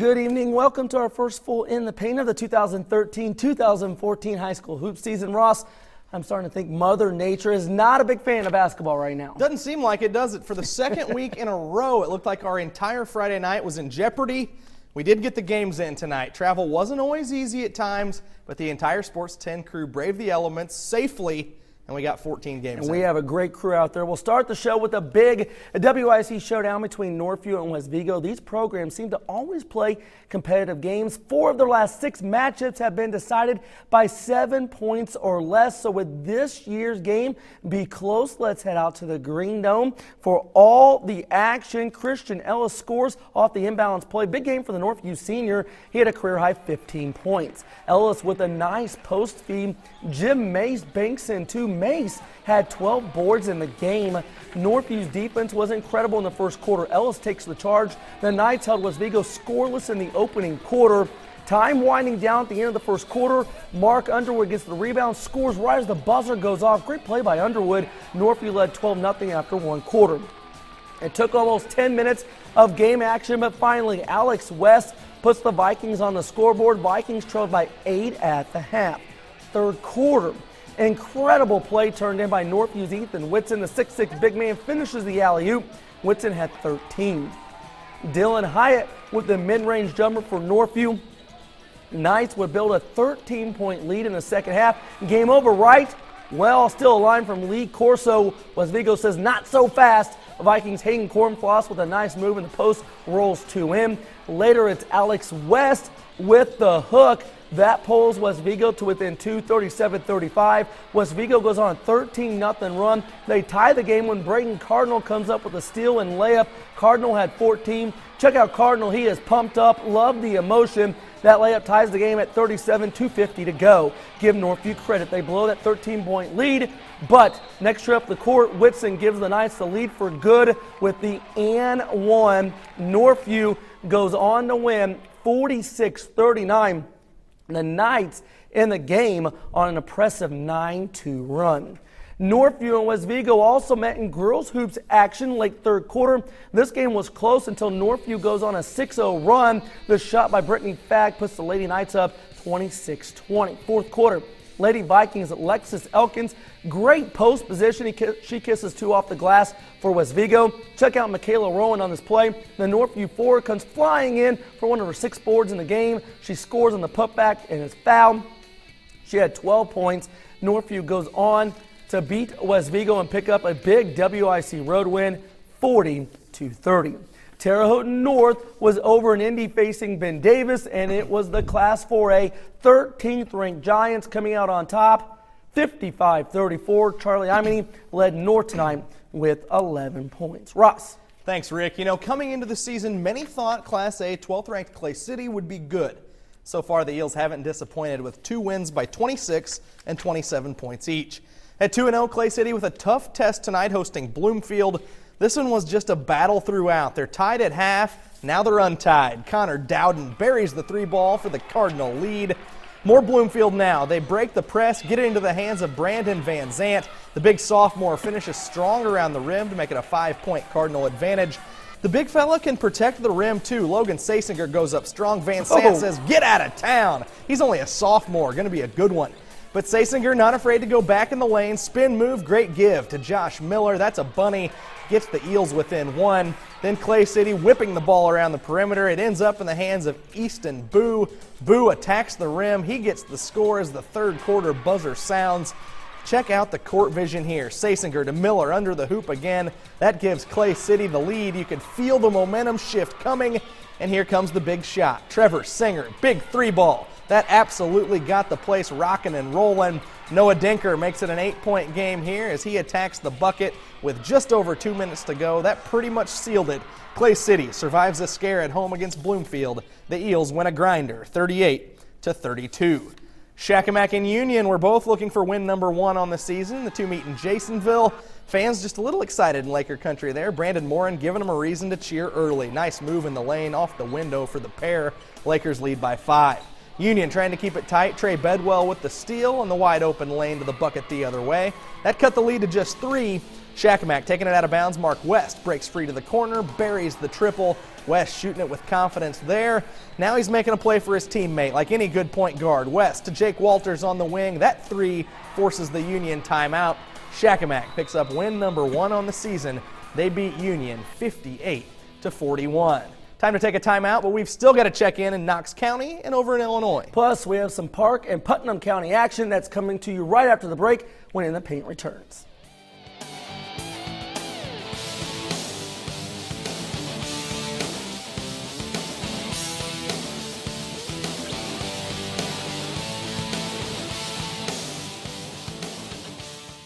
Good evening. Welcome to our first full In the Paint of the 2013-2014 high school hoop season. Ross, I'm starting to think Mother Nature is not a big fan of basketball right now. Doesn't seem like it, does it? For the second week in a row, it looked like our entire Friday night was in jeopardy. We did get the games in tonight. Travel wasn't always easy at times, but the entire Sports 10 crew braved the elements safely, and we got 14 games And we have a great crew out there. We'll start the show with a big WIC showdown between Northview and West Vigo. These programs seem to always play competitive games. 4 of their last 6 matchups have been decided by 7 points or less. So with this year's game be close, let's head out to the Green Dome for all the action. Christian Ellis scores off the inbounds play. Big game for the Northview senior. He had a career-high 15 points. Ellis with a nice post feed. Jim Mace banks in 2. Mace had 12 boards in the game. Northview's defense was incredible in the first quarter. Ellis takes the charge. The Knights held West Vigo scoreless in the opening quarter. Time winding down at the end of the first quarter. Mark Underwood gets the rebound, scores right as the buzzer goes off. Great play by Underwood. Northview led 12-0 after one quarter. It took almost 10 minutes of game action, but finally Alex West puts the Vikings on the scoreboard. Vikings trailed by 8 at the half. Third quarter. Incredible play turned in by Northview's Ethan Whitson. The 6'6" big man finishes the alley-oop. Whitson had 13. Dylan Hyatt with the mid-range jumper for Northview. Knights would build a 13-point lead in the second half. Game over, right? Well, still a line from Lee Corso. West Vigo says not so fast. Vikings Hayden Cornfloss with a nice move in the post rolls 2 in. Later it's Alex West with the hook. That pulls West Vigo to within 2, 37-35. West Vigo goes on a 13-0 run. They tie the game when Brayden Cardinal comes up with a steal and layup. Cardinal had 14. Check out Cardinal. He is pumped up. Love the emotion. That layup ties the game at 37, 2:50 to go. Give Northview credit. They blow that 13-point lead. But next trip up the court, Whitson gives the Knights the lead for good with the and one. Northview goes on to win 46-39. The Knights in the game on an impressive 9-2 run. Northview and West Vigo also met in girls hoops action late third quarter. This game was close until Northview goes on a 6-0 run. The shot by Brittany Fagg puts the Lady Knights up 26-20. Fourth quarter, Lady Vikings Alexis Elkins, great post position. She kisses 2 off the glass for West Vigo. Check out Michaela Rowan on this play. The Northview forward comes flying in for one of her 6 boards in the game. She scores on the putback and is fouled. She had 12 points. Northview goes on to beat West Vigo and pick up a big WIC road win, 40-30. Terre Haute North was over in Indy facing Ben Davis, and it was the Class 4A 13th ranked Giants coming out on top, 55-34. Charlie Imany led North tonight with 11 points. Ross. Thanks, Rick. You know, coming into the season, many thought Class A 12th ranked Clay City would be good. So far, the Eels haven't disappointed with 2 wins by 26 and 27 points each. At 2-0, Clay City with a tough test tonight hosting Bloomfield. This one was just a battle throughout. They're tied at half. Now they're untied. Connor Dowden buries the 3 ball for the Cardinal lead. More Bloomfield now. They break the press, get it into the hands of Brandon Van Zant. The big sophomore finishes strong around the rim to make it a 5-point Cardinal advantage. The big fella can protect the rim too. Logan Sasinger goes up strong. Van Zant says, get out of town. He's only a sophomore, going to be a good one. But Sasinger not afraid to go back in the lane. Spin move, great give to Josh Miller. That's a bunny. Gets the Eels within 1. Then Clay City whipping the ball around the perimeter. It ends up in the hands of Easton Boo. Boo attacks the rim. He gets the score as the third quarter buzzer sounds. Check out the court vision here. Sasinger to Miller under the hoop again. That gives Clay City the lead. You can feel the momentum shift coming. And here comes the big shot. Trevor Singer, big 3-ball. That absolutely got the place rocking and rolling. Noah Denker makes it an 8-point game here as he attacks the bucket with just over 2 minutes to go. That pretty much sealed it. Clay City survives a scare at home against Bloomfield. The Eels win a grinder, 38-32. Shakamak and Union were both looking for win number 1 on the season. The 2 meet in Jasonville. Fans just a little excited in Laker country there. Brandon Morin giving them a reason to cheer early. Nice move in the lane off the window for the pair. Lakers lead by 5. Union trying to keep it tight. Trey Bedwell with the steal and the wide open lane to the bucket the other way. That cut the lead to just 3. Shakamak taking it out of bounds. Mark West breaks free to the corner, buries the triple. West shooting it with confidence there. Now he's making a play for his teammate like any good point guard. West to Jake Walters on the wing. That three forces the Union timeout. Shakamak picks up win number 1 on the season. They beat Union 58-41. Time to take a timeout, but we've still got to check in Knox County and over in Illinois. Plus, we have some Park and Putnam County action that's coming to you right after the break when In the Paint returns.